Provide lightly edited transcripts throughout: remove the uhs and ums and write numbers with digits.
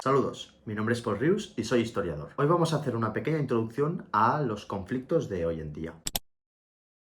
Saludos, mi nombre es Paul Rius y soy historiador. Hoy vamos a hacer una pequeña introducción a los conflictos de hoy en día.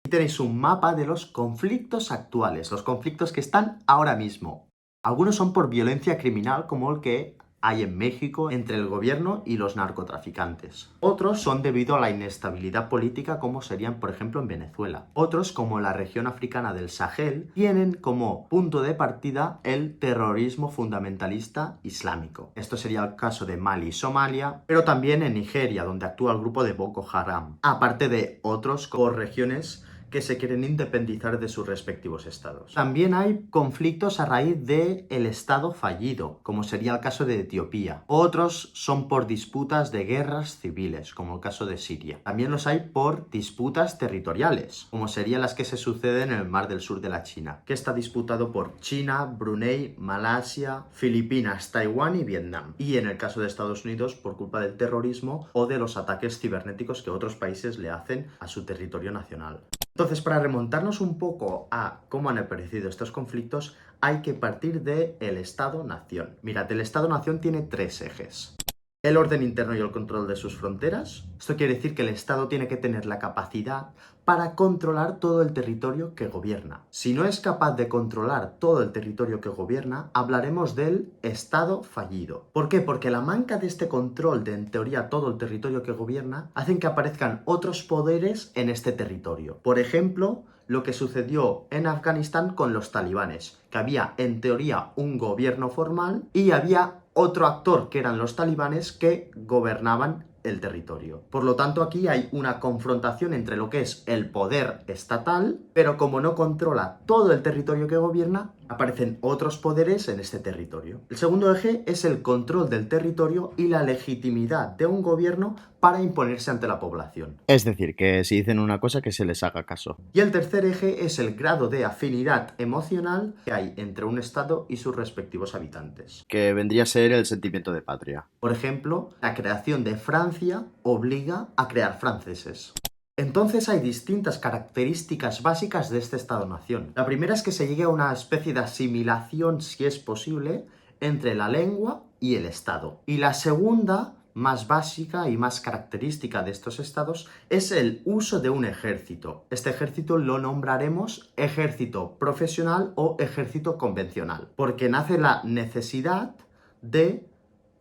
Aquí tenéis un mapa de los conflictos actuales, los conflictos que están ahora mismo. Algunos son por violencia criminal, como el que hay en México entre el gobierno y los narcotraficantes. Otros son debido a la inestabilidad política, como serían, por ejemplo, en Venezuela. Otros, como la región africana del Sahel, tienen como punto de partida el terrorismo fundamentalista islámico. Esto sería el caso de Mali y Somalia, pero también en Nigeria, donde actúa el grupo de Boko Haram, aparte de otros por regiones que se quieren independizar de sus respectivos estados. También hay conflictos a raíz del estado fallido, como sería el caso de Etiopía. Otros son por disputas de guerras civiles, como el caso de Siria. También los hay por disputas territoriales, como serían las que se suceden en el Mar del Sur de la China, que está disputado por China, Brunei, Malasia, Filipinas, Taiwán y Vietnam. Y en el caso de Estados Unidos, por culpa del terrorismo o de los ataques cibernéticos que otros países le hacen a su territorio nacional. Entonces, para remontarnos un poco a cómo han aparecido estos conflictos, hay que partir del Estado-Nación. Mirad, el Estado-Nación tiene tres ejes. El orden interno y el control de sus fronteras. Esto quiere decir que el Estado tiene que tener la capacidad para controlar todo el territorio que gobierna. Si no es capaz de controlar todo el territorio que gobierna, hablaremos del Estado fallido. ¿Por qué? Porque la manca de este control de, en teoría, todo el territorio que gobierna, hacen que aparezcan otros poderes en este territorio. Por ejemplo, lo que sucedió en Afganistán con los talibanes, que había en teoría un gobierno formal y había otro actor, que eran los talibanes, que gobernaban el territorio. Por lo tanto, aquí hay una confrontación entre lo que es el poder estatal, pero como no controla todo el territorio que gobierna, aparecen otros poderes en este territorio. El segundo eje es el control del territorio y la legitimidad de un gobierno para imponerse ante la población. Es decir, que si dicen una cosa que se les haga caso. Y el tercer eje es el grado de afinidad emocional que hay entre un Estado y sus respectivos habitantes. Que vendría a ser el sentimiento de patria. Por ejemplo, la creación de Francia obliga a crear franceses. Entonces hay distintas características básicas de este Estado-nación. La primera es que se llegue a una especie de asimilación, si es posible, entre la lengua y el Estado. Y la segunda, más básica y más característica de estos estados, es el uso de un ejército. Este ejército lo nombraremos ejército profesional o ejército convencional, porque nace la necesidad de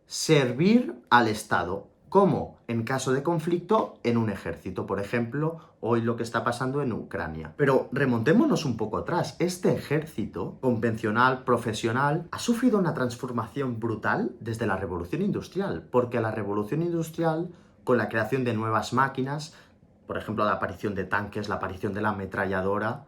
servir al Estado, como en caso de conflicto en un ejército, por ejemplo, hoy lo que está pasando en Ucrania. Pero remontémonos un poco atrás. Este ejército convencional, profesional, ha sufrido una transformación brutal desde la Revolución Industrial, porque la Revolución Industrial, con la creación de nuevas máquinas, por ejemplo, la aparición de tanques, la aparición de la ametralladora,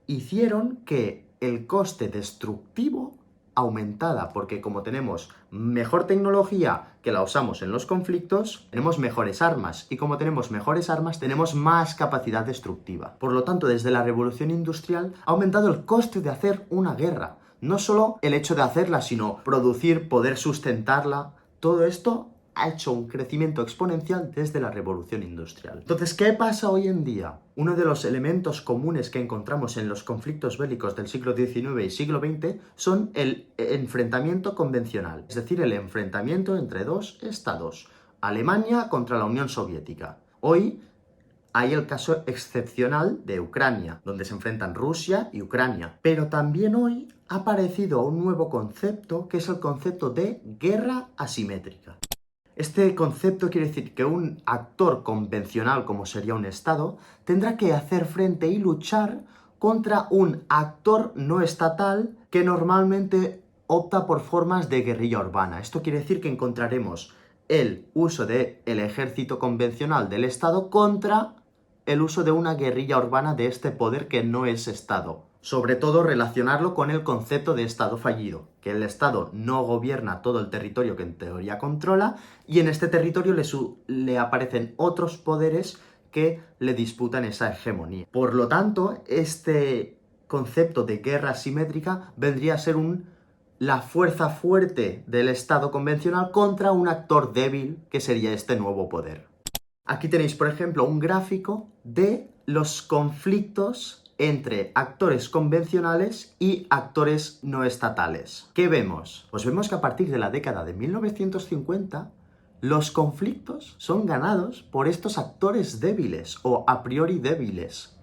hicieron que el coste destructivo aumentada, porque como tenemos mejor tecnología que la usamos en los conflictos, tenemos mejores armas, y como tenemos mejores armas, tenemos más capacidad destructiva. Por lo tanto, desde la Revolución Industrial ha aumentado el coste de hacer una guerra. No solo el hecho de hacerla, sino producir, poder sustentarla. Todo esto ha hecho un crecimiento exponencial desde la Revolución Industrial. Entonces, ¿qué pasa hoy en día? Uno de los elementos comunes que encontramos en los conflictos bélicos del siglo XIX y siglo XX son el enfrentamiento convencional, es decir, el enfrentamiento entre dos estados, Alemania contra la Unión Soviética. Hoy hay el caso excepcional de Ucrania, donde se enfrentan Rusia y Ucrania. Pero también hoy ha aparecido un nuevo concepto, que es el concepto de guerra asimétrica. Este concepto quiere decir que un actor convencional, como sería un Estado, tendrá que hacer frente y luchar contra un actor no estatal que normalmente opta por formas de guerrilla urbana. Esto quiere decir que encontraremos el uso del ejército convencional del Estado contra el uso de una guerrilla urbana de este poder que no es Estado. Sobre todo relacionarlo con el concepto de Estado fallido, que el Estado no gobierna todo el territorio que en teoría controla, y en este territorio le aparecen otros poderes que le disputan esa hegemonía. Por lo tanto, este concepto de guerra asimétrica vendría a ser la fuerza fuerte del Estado convencional contra un actor débil, que sería este nuevo poder. Aquí tenéis, por ejemplo, un gráfico de los conflictos entre actores convencionales y actores no estatales. ¿Qué vemos? Pues vemos que a partir de la década de 1950, los conflictos son ganados por estos actores débiles o a priori débiles.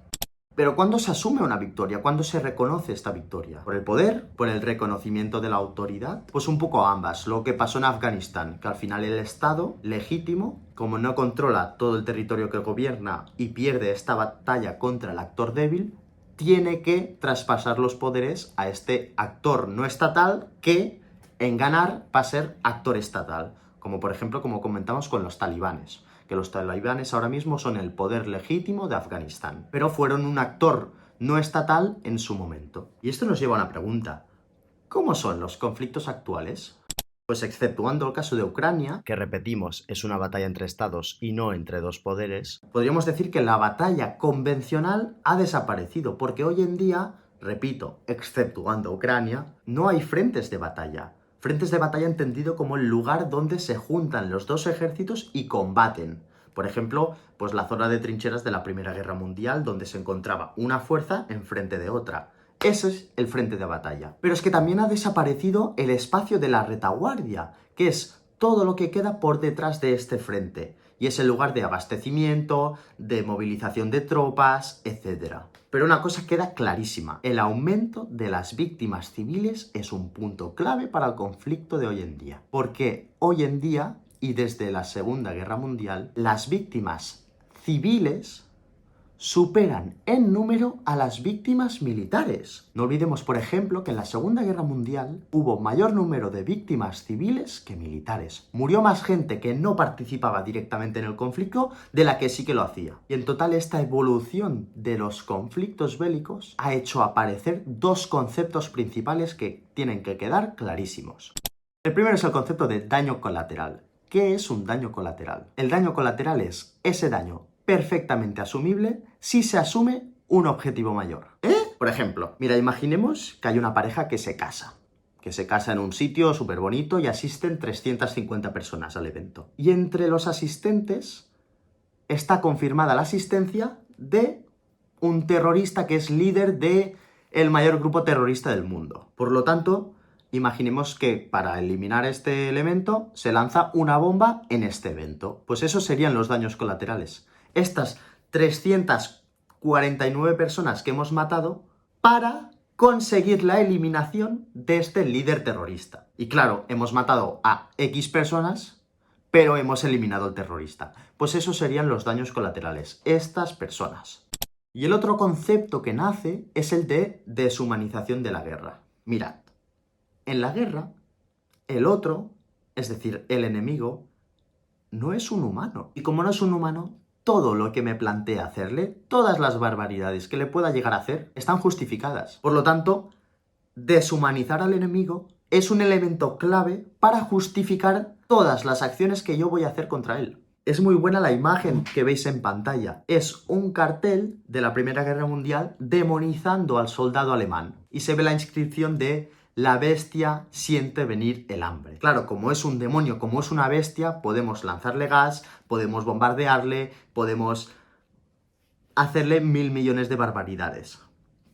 Pero ¿cuándo se asume una victoria? ¿Cuándo se reconoce esta victoria? ¿Por el poder? ¿Por el reconocimiento de la autoridad? Pues un poco ambas. Lo que pasó en Afganistán, que al final el Estado legítimo, como no controla todo el territorio que gobierna y pierde esta batalla contra el actor débil, tiene que traspasar los poderes a este actor no estatal que en ganar va a ser actor estatal. Como por ejemplo, como comentamos con los talibanes, que los talibanes ahora mismo son el poder legítimo de Afganistán, pero fueron un actor no estatal en su momento. Y esto nos lleva a una pregunta. ¿Cómo son los conflictos actuales? Pues exceptuando el caso de Ucrania, Que repetimos, es una batalla entre estados y no entre dos poderes, podríamos decir que la batalla convencional ha desaparecido, porque hoy en día, repito, exceptuando Ucrania, no hay frentes de batalla. Frentes de batalla entendido como el lugar donde se juntan los dos ejércitos y combaten. Por ejemplo, pues la zona de trincheras de la Primera Guerra Mundial, donde se encontraba una fuerza enfrente de otra. Ese es el frente de batalla. Pero es que también ha desaparecido el espacio de la retaguardia, que es todo lo que queda por detrás de este frente. Y es el lugar de abastecimiento, de movilización de tropas, etc. Pero una cosa queda clarísima, el aumento de las víctimas civiles es un punto clave para el conflicto de hoy en día. Porque hoy en día, y desde la Segunda Guerra Mundial, las víctimas civiles superan en número a las víctimas militares. No olvidemos, por ejemplo, que en la Segunda Guerra Mundial hubo mayor número de víctimas civiles que militares. Murió más gente que no participaba directamente en el conflicto de la que sí que lo hacía. Y en total esta evolución de los conflictos bélicos ha hecho aparecer dos conceptos principales que tienen que quedar clarísimos. El primero es el concepto de daño colateral. ¿Qué es un daño colateral? El daño colateral es ese daño perfectamente asumible si se asume un objetivo mayor. Por ejemplo, mira, imaginemos que hay una pareja que se casa en un sitio súper bonito y asisten 350 personas al evento. Y entre los asistentes está confirmada la asistencia de un terrorista que es líder de el mayor grupo terrorista del mundo. Por lo tanto, imaginemos que para eliminar este elemento se lanza una bomba en este evento. Pues esos serían los daños colaterales. Estas 349 personas que hemos matado para conseguir la eliminación de este líder terrorista. Y claro, hemos matado a X personas, pero hemos eliminado al terrorista. Pues esos serían los daños colaterales, estas personas. Y el otro concepto que nace es el de deshumanización de la guerra. Mirad, en la guerra, el otro, es decir, el enemigo, no es un humano. Y como no es un humano, todo lo que me plantea hacerle, todas las barbaridades que le pueda llegar a hacer, están justificadas. Por lo tanto, deshumanizar al enemigo es un elemento clave para justificar todas las acciones que yo voy a hacer contra él. Es muy buena la imagen que veis en pantalla. Es un cartel de la Primera Guerra Mundial demonizando al soldado alemán. Y se ve la inscripción de "La bestia siente venir el hambre". Claro, como es un demonio, como es una bestia, podemos lanzarle gas, podemos bombardearle, podemos hacerle 1000 millones de barbaridades.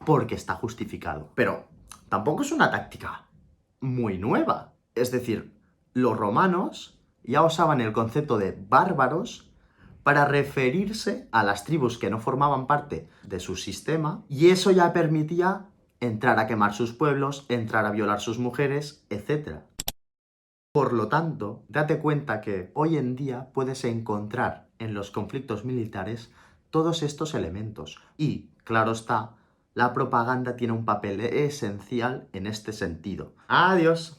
Porque está justificado. Pero tampoco es una táctica muy nueva. Es decir, los romanos ya usaban el concepto de bárbaros para referirse a las tribus que no formaban parte de su sistema, y eso ya permitía entrar a quemar sus pueblos, entrar a violar sus mujeres, etc. Por lo tanto, date cuenta que hoy en día puedes encontrar en los conflictos militares todos estos elementos. Y, claro está, la propaganda tiene un papel esencial en este sentido. ¡Adiós!